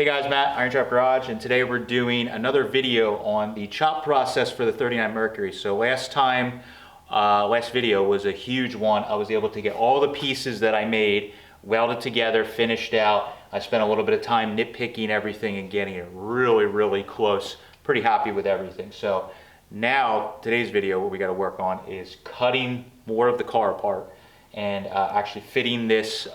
Hey guys, Matt, IronTrap Garage, and today we're doing another video on the chop process for the 39 Mercury. So last video was a huge one. I was able to get all the pieces that I made welded together, finished out. I spent a little bit of time nitpicking everything and getting it really close. Pretty happy with everything. So now today's video, what we got to work on is cutting more of the car apart and actually fitting this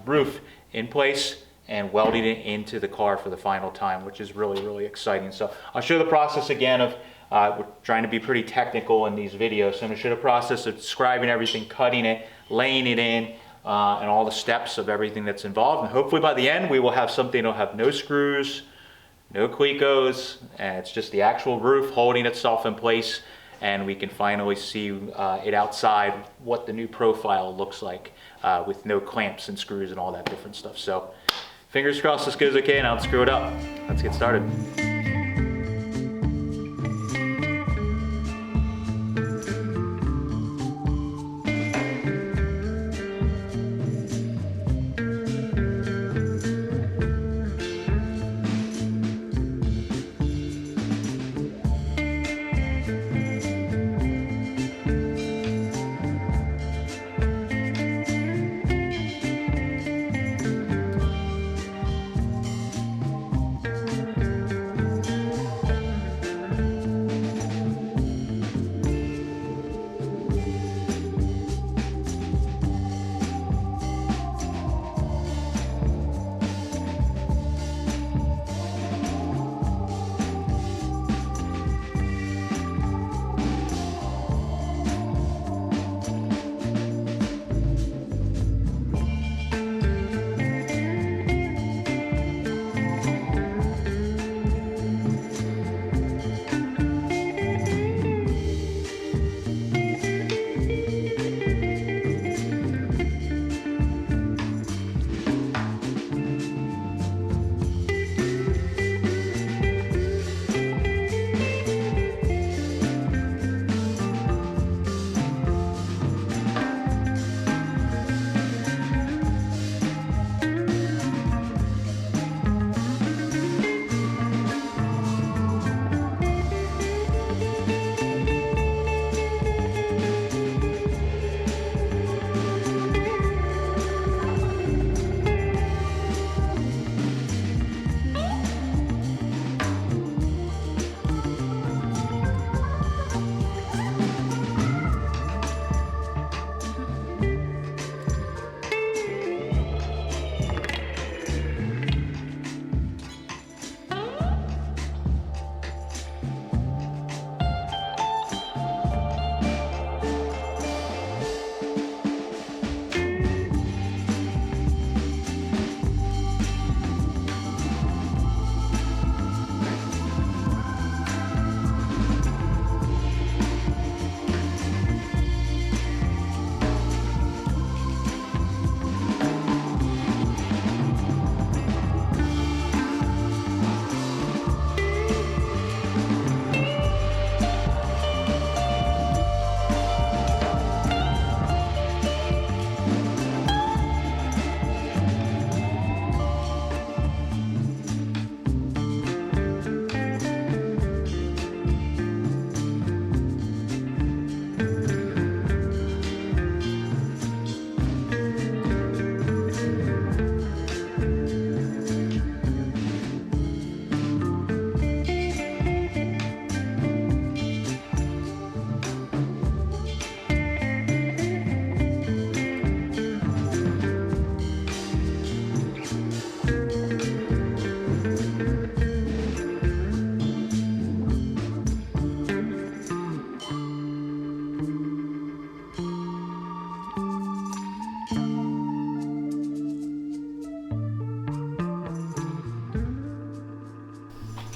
roof in place and welding it into the car for the final time, which is really exciting. So I'll show the process again of, we're trying to be pretty technical in these videos. So I'm gonna show the process of describing everything, cutting it, laying it in, and all the steps of everything that's involved. And hopefully by the end, we will have something that'll have no screws, no clicos, and it's just the actual roof holding itself in place. And we can finally see it outside, what the new profile looks like with no clamps and screws and all that different stuff. So fingers crossed this goes okay and I don't screw it up. Let's get started.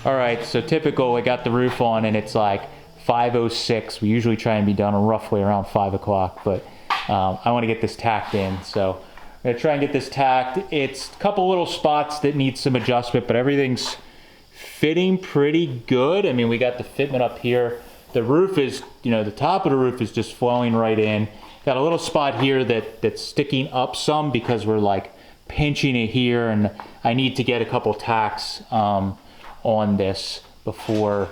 All right, so typical, I got the roof on and it's like 5:06. We usually try and be done roughly around 5 o'clock, but I want to get this tacked in. So I'm gonna try and get this tacked. It's a couple little spots that need some adjustment, but everything's fitting pretty good. I mean, we got the fitment up here. The roof is, the top of the roof is just flowing right in. Got a little spot here that's sticking up some because we're like pinching it here, and I need to get a couple tacks on this before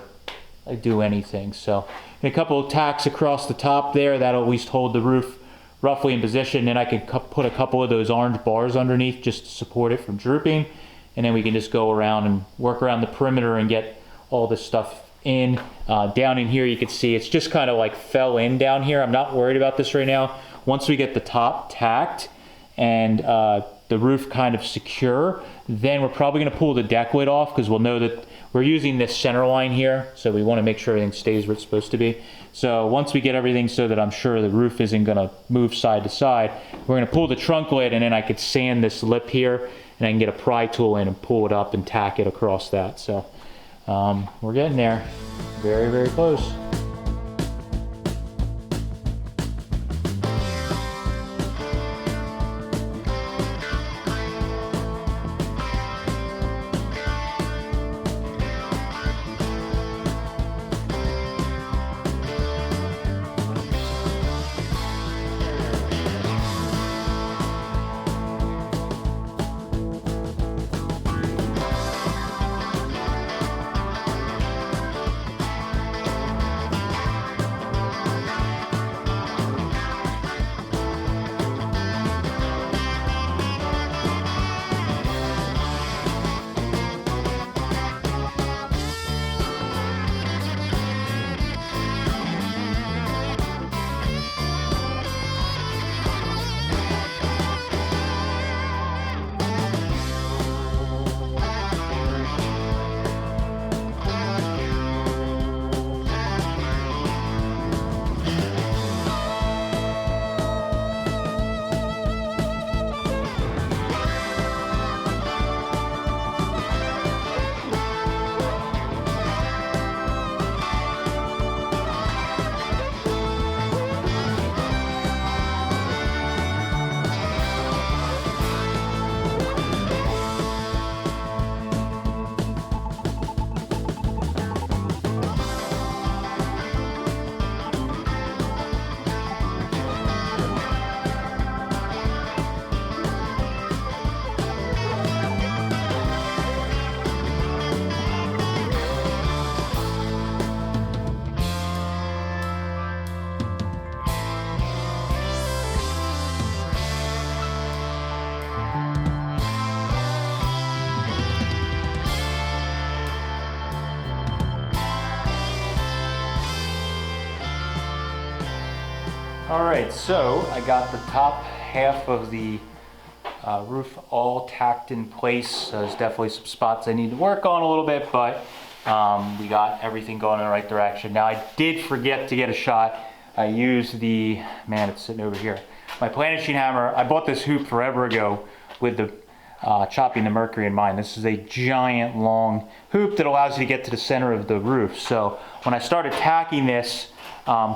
I do anything. So a couple of tacks across the top there, that'll at least hold the roof roughly in position. Then I can put a couple of those orange bars underneath just to support it from drooping, and then we can just go around and work around the perimeter and get all this stuff in. Down in here you can see it's just kind of like fell in down here. I'm not worried about this right now. Once we get the top tacked and the roof kind of secure, then we're probably going to pull the deck lid off, because we'll know that we're using this center line here, so we want to make sure everything stays where it's supposed to be. So once we get everything so that I'm sure the roof isn't going to move side to side, we're going to pull the trunk lid, and then I could sand this lip here, and I can get a pry tool in and pull it up and tack it across that. So we're getting there. Very, very close. All right, so I got the top half of the roof all tacked in place. There's definitely some spots I need to work on a little bit, but we got everything going in the right direction. Now, I did forget to get a shot. I used the, man, it's sitting over here, my planishing hammer. I bought this hoop forever ago with the chopping the Mercury in mind. This is a giant long hoop that allows you to get to the center of the roof. So when I started tacking this,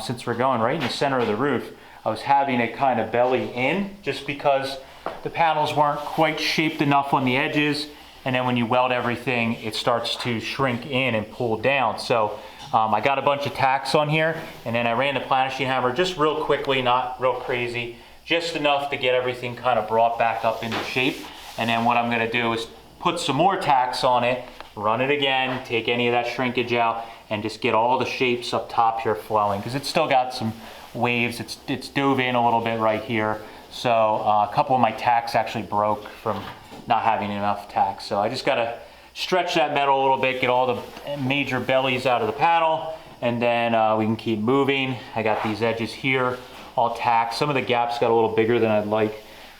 since we're going right in the center of the roof, I was having it kind of belly in just because the panels weren't quite shaped enough on the edges, and then when you weld everything, it starts to shrink in and pull down. So I got a bunch of tacks on here, and then I ran the planishing hammer just real quickly, not real crazy, just enough to get everything kind of brought back up into shape. And then what I'm going to do is put some more tacks on it, run it again, take any of that shrinkage out, and just get all the shapes up top here flowing, because it's still got some waves. It's dove in a little bit right here. So a couple of my tacks actually broke from not having enough tacks. So I just got to stretch that metal a little bit, get all the major bellies out of the panel, and then we can keep moving. I got these edges here all tacked. Some of the gaps got a little bigger than I'd like.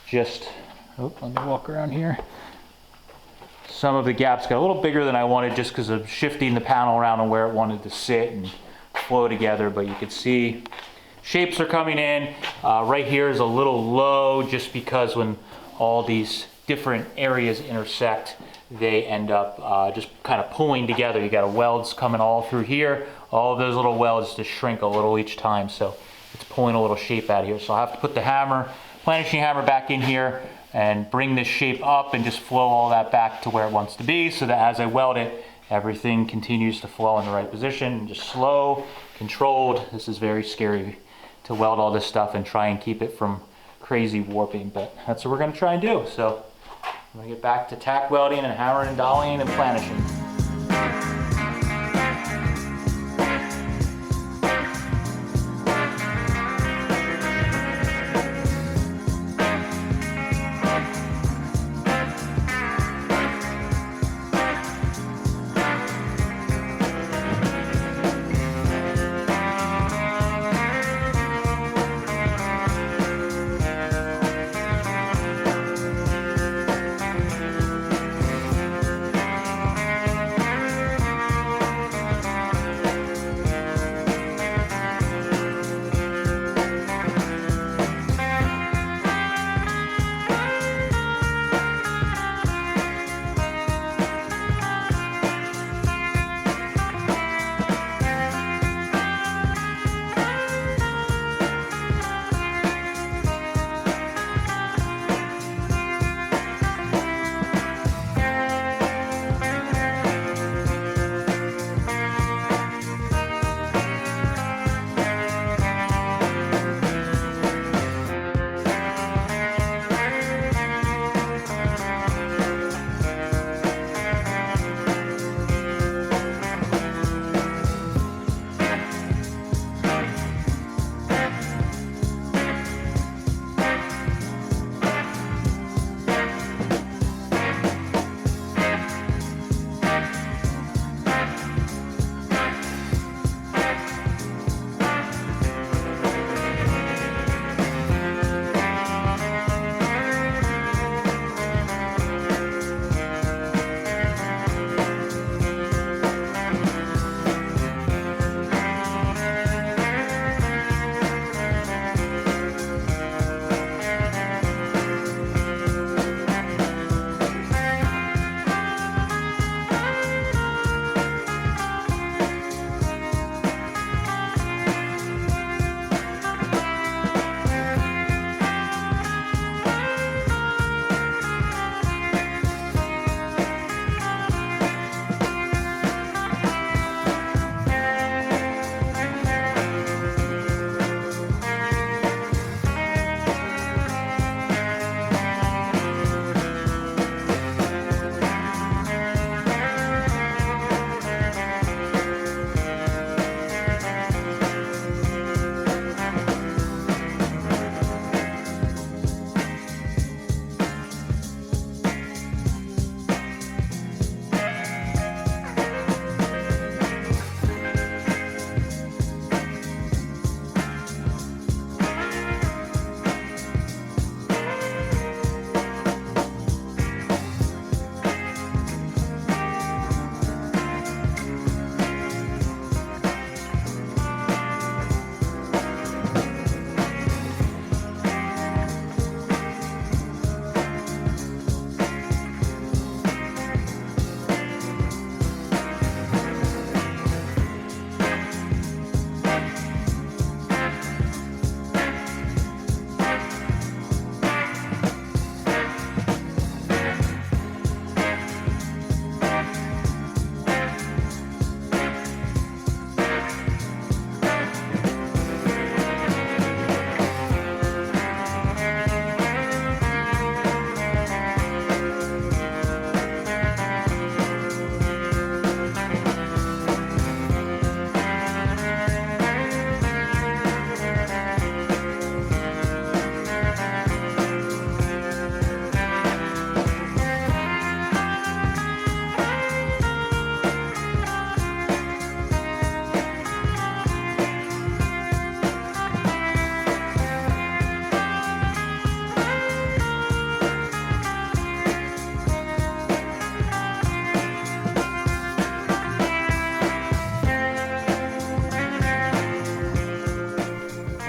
Just, oh, let me walk around here. Some of the gaps got a little bigger than I wanted just because of shifting the panel around and where it wanted to sit and flow together, but you can see shapes are coming in. Right here is a little low just because when all these different areas intersect, they end up just kind of pulling together. You got welds coming all through here. All of those little welds just shrink a little each time, so it's pulling a little shape out of here. So I have to put the hammer, planishing hammer back in here and bring this shape up and just flow all that back to where it wants to be, so that as I weld it, everything continues to flow in the right position. Just slow, controlled. This is very scary to weld all this stuff and try and keep it from crazy warping, but that's what we're gonna try and do. So I'm gonna get back to tack welding and hammering and dollying and planishing.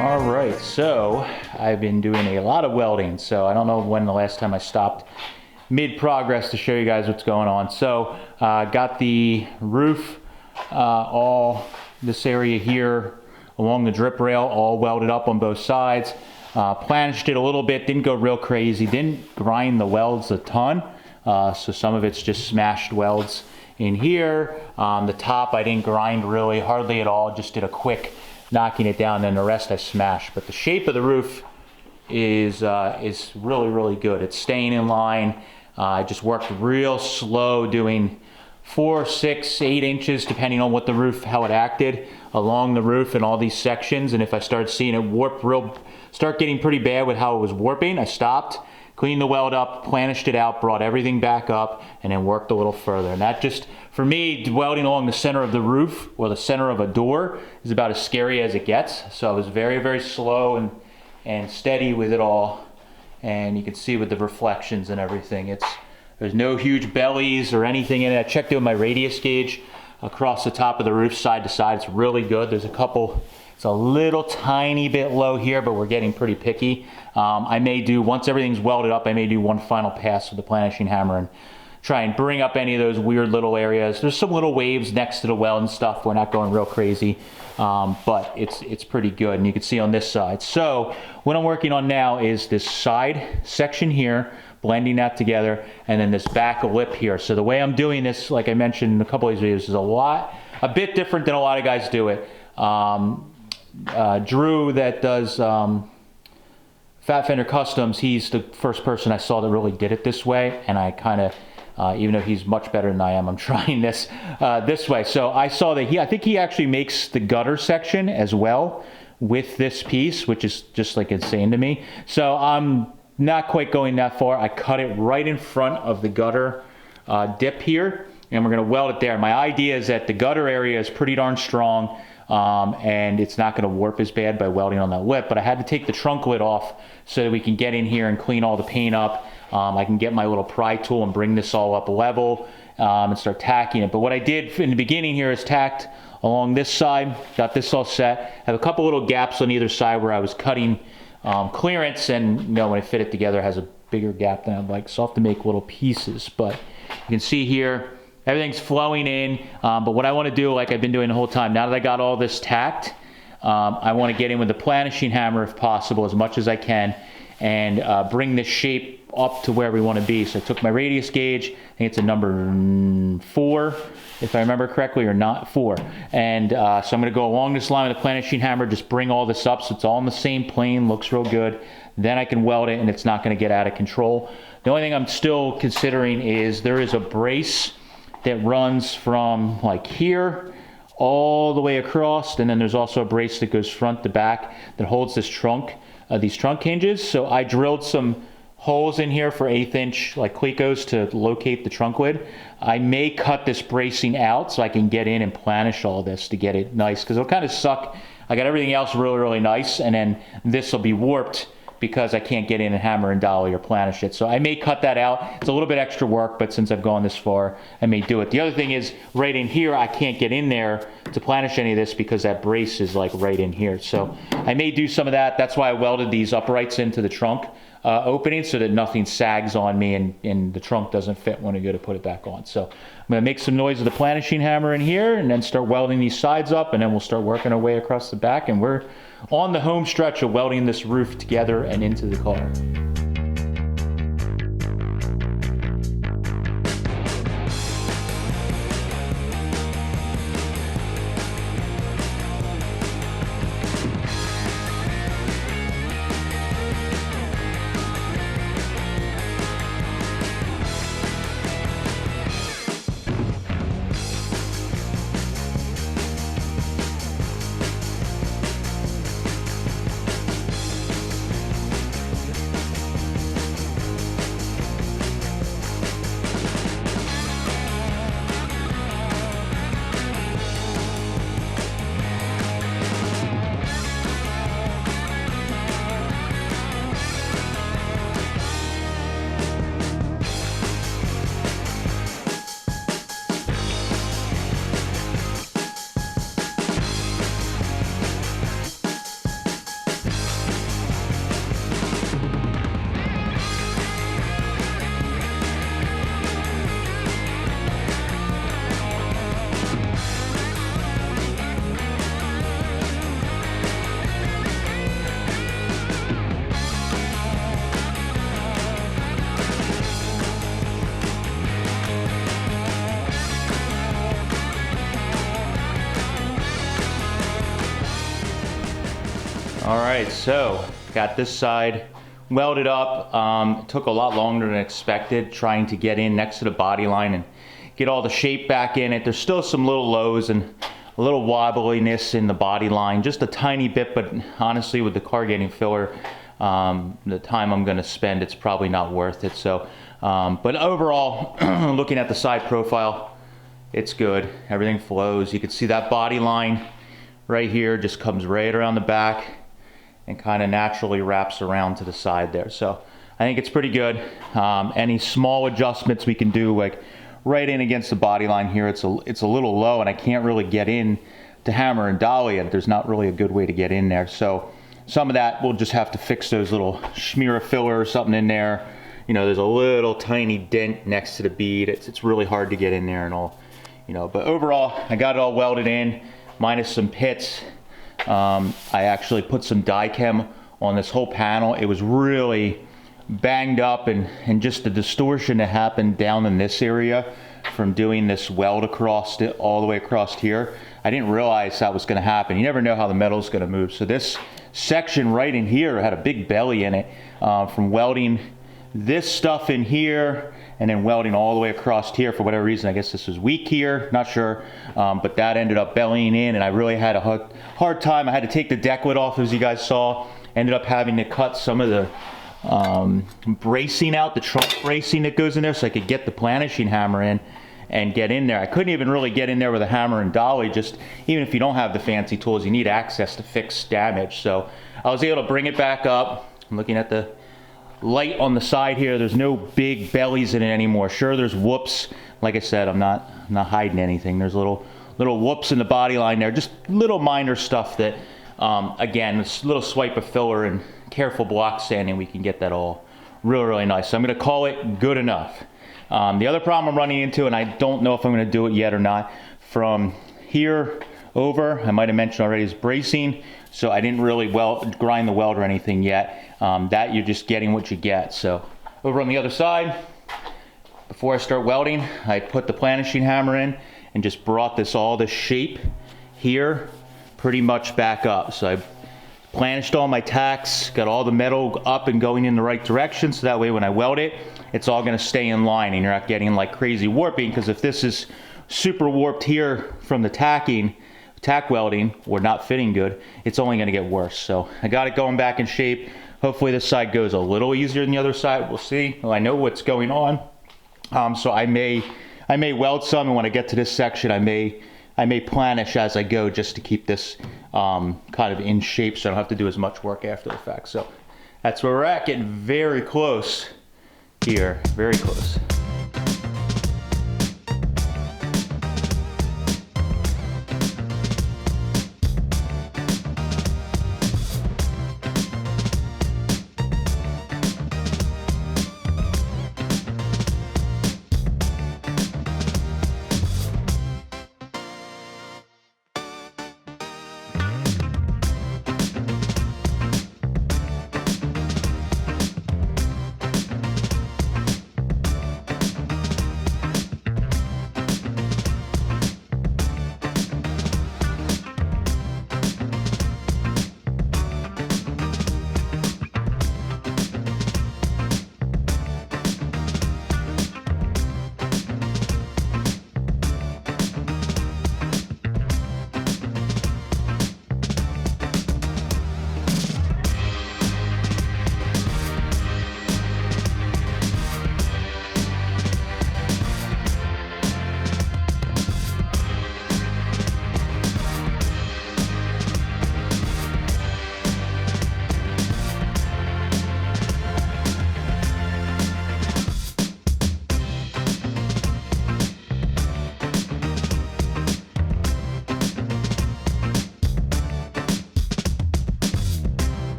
All right, so I've been doing a lot of welding, so I don't know when the last time I stopped mid-progress to show you guys what's going on. So got the roof, all this area here along the drip rail, all welded up on both sides. Planished it a little bit, didn't go real crazy, didn't grind the welds a ton, so some of it's just smashed welds in here. The top I didn't grind really, hardly at all, just did a quick knocking it down, and the rest I smashed. But the shape of the roof is really, really good. It's staying in line. I just worked real slow, doing 4, 6, 8 inches, depending on what the roof, how it acted along the roof in all these sections. And if I started seeing it warp start getting pretty bad with how it was warping, I stopped, cleaned the weld up, planished it out, brought everything back up, and then worked a little further. And that just, for me, welding along the center of the roof or the center of a door is about as scary as it gets. So I was very, very slow and steady with it all. And you can see with the reflections and everything, there's no huge bellies or anything in it. I checked it with my radius gauge across the top of the roof, side to side. It's really good. There's a couple, it's a little tiny bit low here, but we're getting pretty picky. I may do, once everything's welded up, I may do one final pass with the planishing hammer and try and bring up any of those weird little areas. There's some little waves next to the weld and stuff. We're not going real crazy, but it's pretty good. And you can see on this side. So what I'm working on now is this side section here, blending that together, and then this back lip here. So the way I'm doing this, like I mentioned in a couple of these videos, is a bit different than a lot of guys do it. Drew, that does Fat Fender Customs, he's the first person I saw that really did it this way, and I kind of, even though he's much better than I am, I'm trying this this way. So I saw that I think he actually makes the gutter section as well with this piece, which is just like insane to me. So I'm not quite going that far. I cut it right in front of the gutter dip here, and we're gonna weld it there. My idea is that the gutter area is pretty darn strong, and it's not gonna warp as bad by welding on that lip, but I had to take the trunk lid off so that we can get in here and clean all the paint up. I can get my little pry tool and bring this all up level and start tacking it. But what I did in the beginning here is tacked along this side, got this all set. I have a couple little gaps on either side where I was cutting clearance, and you know, when I fit it together, it has a bigger gap than I'd like, so I'll have to make little pieces. But you can see here, everything's flowing in, but what I want to do, like I've been doing the whole time, now that I got all this tacked, I want to get in with the planishing hammer if possible, as much as I can, and bring this shape up to where we want to be. So I took my radius gauge, I think it's a number 4, if I remember correctly, or not 4. And so I'm going to go along this line with the planishing hammer, just bring all this up so it's all in the same plane, looks real good. Then I can weld it and it's not going to get out of control. The only thing I'm still considering is there is a brace that runs from like here all the way across, and then there's also a brace that goes front to back that holds this trunk, these trunk hinges. So I drilled some holes in here for 1/8 inch like clecos to locate the trunk lid. I may cut this bracing out so I can get in and planish all this to get it nice, because it'll kind of suck. I got everything else really, really nice, and then this will be warped because I can't get in and hammer and dolly or planish it. So I may cut that out. It's a little bit extra work, but since I've gone this far, I may do it. The other thing is, right in here, I can't get in there to planish any of this because that brace is like right in here. So I may do some of that. That's why I welded these uprights into the trunk opening so that nothing sags on me and the trunk doesn't fit when I go to put it back on. So I'm gonna make some noise with the planishing hammer in here and then start welding these sides up, and then we'll start working our way across the back, and we're on the home stretch of welding this roof together and into the car. All right, so got this side welded up. It took a lot longer than expected trying to get in next to the body line and get all the shape back in it. There's still some little lows and a little wobbliness in the body line, just a tiny bit, but honestly with the corrugating filler, the time I'm going to spend, it's probably not worth it. So, but overall, looking at the side profile, it's good. Everything flows. You can see that body line right here just comes right around the back and kind of naturally wraps around to the side there. So I think it's pretty good. Any small adjustments we can do, like right in against the body line here, it's a little low and I can't really get in to hammer and dolly it. There's not really a good way to get in there. So some of that we'll just have to fix those little smear of filler or something in there. You know, there's a little tiny dent next to the bead. It's really hard to get in there and all, you know, but overall I got it all welded in minus some pits. I actually put some die chem on this whole panel. It was really banged up and just the distortion that happened down in this area from doing this weld across it all the way across here. I didn't realize that was going to happen. You never know how the metal's going to move. So this section right in here had a big belly in it from welding this stuff in here and then welding all the way across here. For whatever reason, I guess this was weak here, not sure, but that ended up bellying in and I really had a hard time. I had to take the deck lid off, as you guys saw. Ended up having to cut some of the bracing out, the trunk bracing that goes in there, so I could get the planishing hammer in and get in there. I couldn't even really get in there with a hammer and dolly. Just even if you don't have the fancy tools, you need access to fix damage. So I was able to bring it back up. I'm looking at the light on the side here. There's no big bellies in it anymore. Sure, there's whoops. Like I said, I'm not hiding anything. There's little whoops in the body line there. Just little minor stuff that, again, this little swipe of filler and careful block sanding, we can get that all really nice. So I'm going to call it good enough. The other problem I'm running into, and I don't know if I'm going to do it yet or not, from here over, I might have mentioned already, is bracing. So I didn't really grind the weld or anything yet. That you're just getting what you get. So over on the other side, before I start welding, I put the planishing hammer in and just brought this shape here pretty much back up. So I planished all my tacks, got all the metal up and going in the right direction, so that way when I weld it, it's all going to stay in line and you're not getting like crazy warping, because if this is super warped here from the tack welding or not fitting good, it's only going to get worse. So I got it going back in shape. Hopefully this side goes a little easier than the other side. We'll see. Well, I know what's going on. So I may weld some, and when I get to this section, I may planish as I go just to keep this kind of in shape so I don't have to do as much work after the fact. So that's where we're at, getting very close here, very close.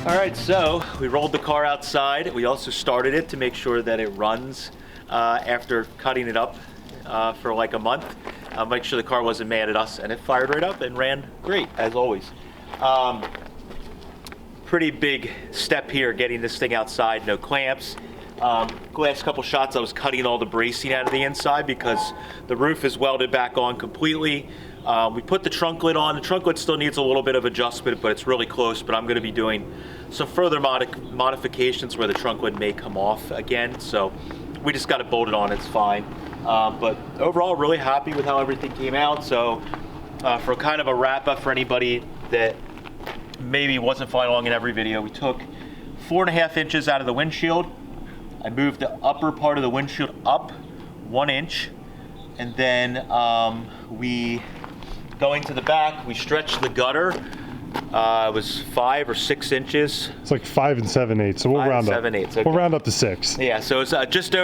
All right, so we rolled the car outside. We also started it to make sure that it runs after cutting it up for like a month. Make sure the car wasn't mad at us, and it fired right up and ran great, as always. Pretty big step here, getting this thing outside, no clamps. Last couple shots I was cutting all the bracing out of the inside because the roof is welded back on completely. We put the trunk lid on. The trunk lid still needs a little bit of adjustment, but it's really close. But I'm going to be doing some further modifications where the trunk lid may come off again. So we just got it bolted on, it's fine. But overall, really happy with how everything came out. So for kind of a wrap up for anybody that maybe wasn't following along in every video, we took 4.5 inches out of the windshield. I moved the upper part of the windshield up 1 inch, and then going to the back, we stretched the gutter. It was 5 or 6 inches. It's like 5 7/8, so we'll round up. 7/8. Okay. We'll round up to 6. Yeah, so it's just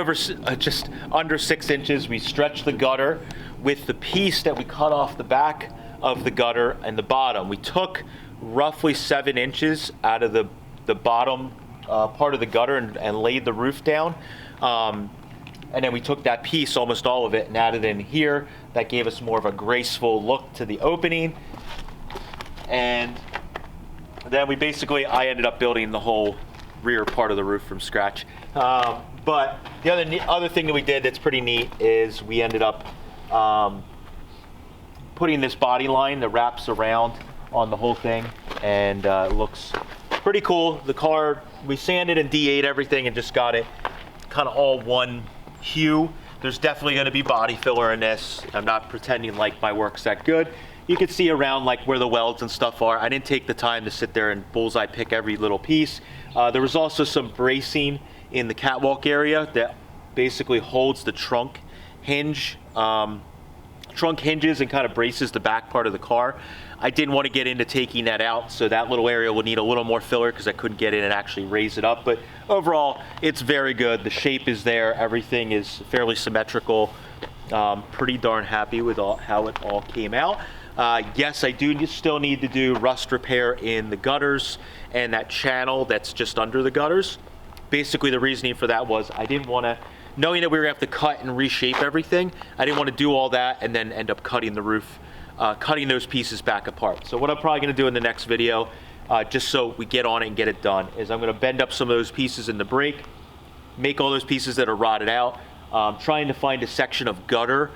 under 6 inches. We stretched the gutter with the piece that we cut off the back of the gutter and the bottom. We took roughly 7 inches out of the bottom part of the gutter and laid the roof down. And then we took that piece, almost all of it, and added in here. That gave us more of a graceful look to the opening. And then I ended up building the whole rear part of the roof from scratch. But the other thing that we did that's pretty neat is we ended up putting this body line that wraps around on the whole thing, and it looks pretty cool. The car, we sanded and D8 everything and just got it kind of all one hue. There's definitely going to be body filler in this. I'm not pretending like my work's that good. You can see around like where the welds and stuff are. I didn't take the time to sit there and bullseye pick every little piece. There was also some bracing in the catwalk area that basically holds the trunk hinges and kind of braces the back part of the car. I didn't want to get into taking that out, so that little area will need a little more filler because I couldn't get in and actually raise it up. But overall, it's very good. The shape is there. Everything is fairly symmetrical. Pretty darn happy with how it all came out. Yes, I do still need to do rust repair in the gutters and that channel that's just under the gutters. Basically, the reasoning for that was I didn't want to, knowing that we were going to have to cut and reshape everything, I didn't want to do all that and then end up cutting the roof, cutting those pieces back apart. So what I'm probably going to do in the next video, just so we get on it and get it done, is I'm going to bend up some of those pieces in the brake, make all those pieces that are rotted out, trying to find a section of gutter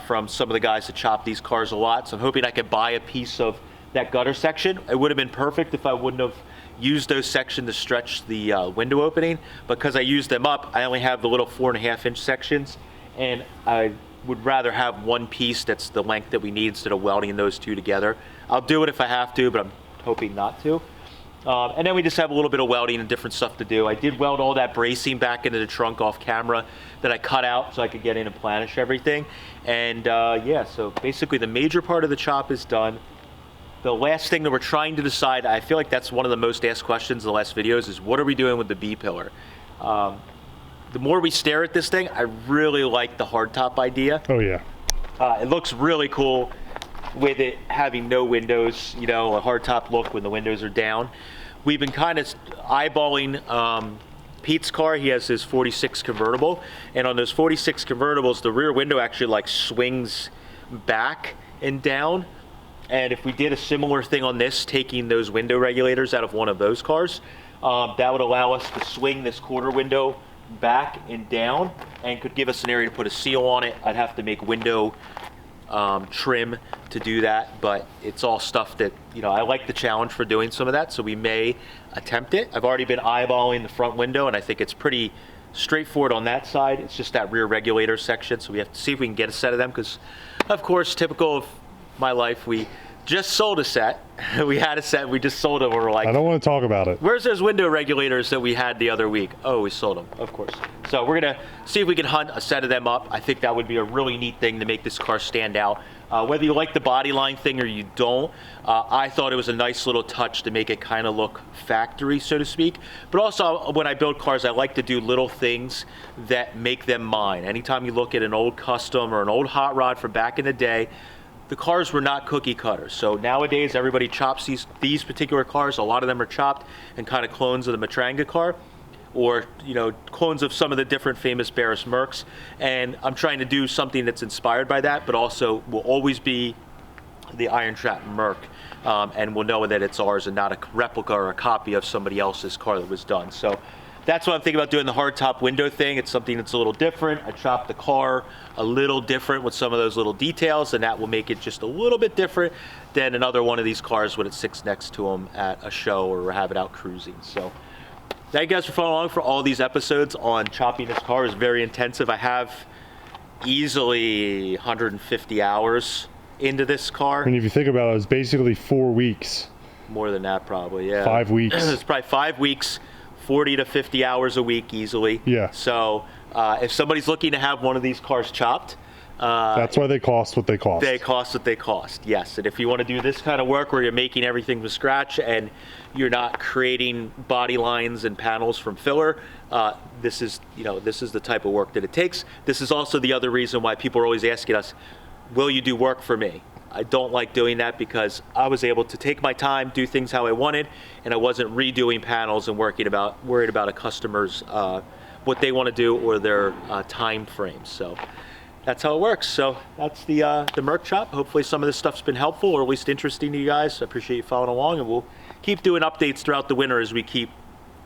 from some of the guys that chop these cars a lot. So I'm hoping I can buy a piece of that gutter section. It would have been perfect if I wouldn't have used those sections to stretch the window opening. Because I used them up, I only have the little 4.5 inch sections, and I would rather have one piece that's the length that we need instead of welding those two together. I'll do it if I have to, but I'm hoping not to. And then we just have a little bit of welding and different stuff to do. I did weld all that bracing back into the trunk off camera that I cut out so I could get in and planish everything. And yeah, so basically the major part of the chop is done. The last thing that we're trying to decide, I feel like that's one of the most asked questions in the last videos, is what are we doing with the B-pillar? The more we stare at this thing, I really like the hardtop idea. Oh yeah. It looks really cool with it having no windows, you know, a hardtop look when the windows are down. We've been kind of eyeballing Pete's car. He has his 46 convertible, and on those 46 convertibles, the rear window actually like swings back and down. And if we did a similar thing on this, taking those window regulators out of one of those cars, that would allow us to swing this quarter window back and down, and could give us an area to put a seal on it. I'd have to make window trim to do that, but it's all stuff that, you know, I like the challenge for doing some of that, so we may attempt it. I've already been eyeballing the front window, and I think it's pretty straightforward on that side. It's just that rear regulator section, so we have to see if we can get a set of them, because of course, typical of my life, we just sold a set. We had a set, we just sold it, we're like, I don't want to talk about it. Where's those window regulators that we had the other week? Oh, we sold them, of course. So we're gonna see if we can hunt a set of them up. I think that would be a really neat thing to make this car stand out. Whether you like the body line thing or you don't, I thought it was a nice little touch to make it kind of look factory, so to speak. But also, when I build cars, I like to do little things that make them mine. Anytime you look at an old custom or an old hot rod from back in the day, the cars were not cookie cutters. So nowadays everybody chops these particular cars. A lot of them are chopped and kind of clones of the Matranga car, or clones of some of the different famous Barris Mercs. And I'm trying to do something that's inspired by that, but also will always be the IronTrap Merc, and we'll know that it's ours and not a replica or a copy of somebody else's car that was done. So that's what I'm thinking about doing, the hardtop window thing. It's something that's a little different. I chopped the car a little different with some of those little details, and that will make it just a little bit different than another one of these cars when it sits next to them at a show or have it out cruising. So thank you guys for following along for all these episodes on chopping this car. It's very intensive. I have easily 150 hours into this car. And if you think about it, it's basically 4 weeks. More than that, probably, yeah. 5 weeks. It's probably 5 weeks, 40 to 50 hours a week easily. Yeah. So if somebody's looking to have one of these cars chopped, that's why they cost what they cost. They cost what they cost, yes. And if you want to do this kind of work where you're making everything from scratch and you're not creating body lines and panels from filler, this is the type of work that it takes. This is also the other reason why people are always asking us, will you do work for me? I don't like doing that because I was able to take my time, do things how I wanted, and I wasn't redoing panels and worried about a customer's what they want to do or their time frame. So that's how it works. So that's the Merc chop. Hopefully some of this stuff's been helpful or at least interesting to you guys. I appreciate you following along, and we'll keep doing updates throughout the winter as we keep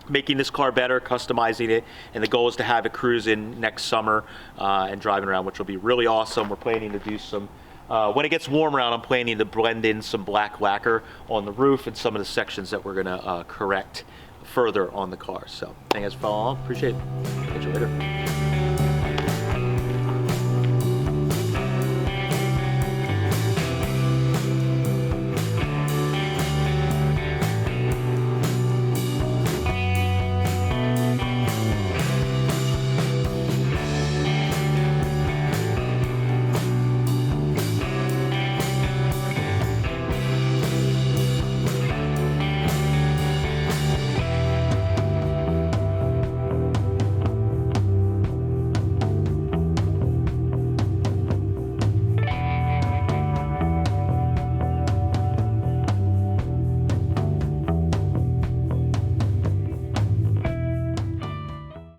making this car better, customizing it, and the goal is to have it cruising next summer and driving around, which will be really awesome. We're planning to do some, when it gets warmer out, I'm planning to blend in some black lacquer on the roof and some of the sections that we're gonna correct further on the car. So thank you guys for following along. Appreciate it. Catch you later.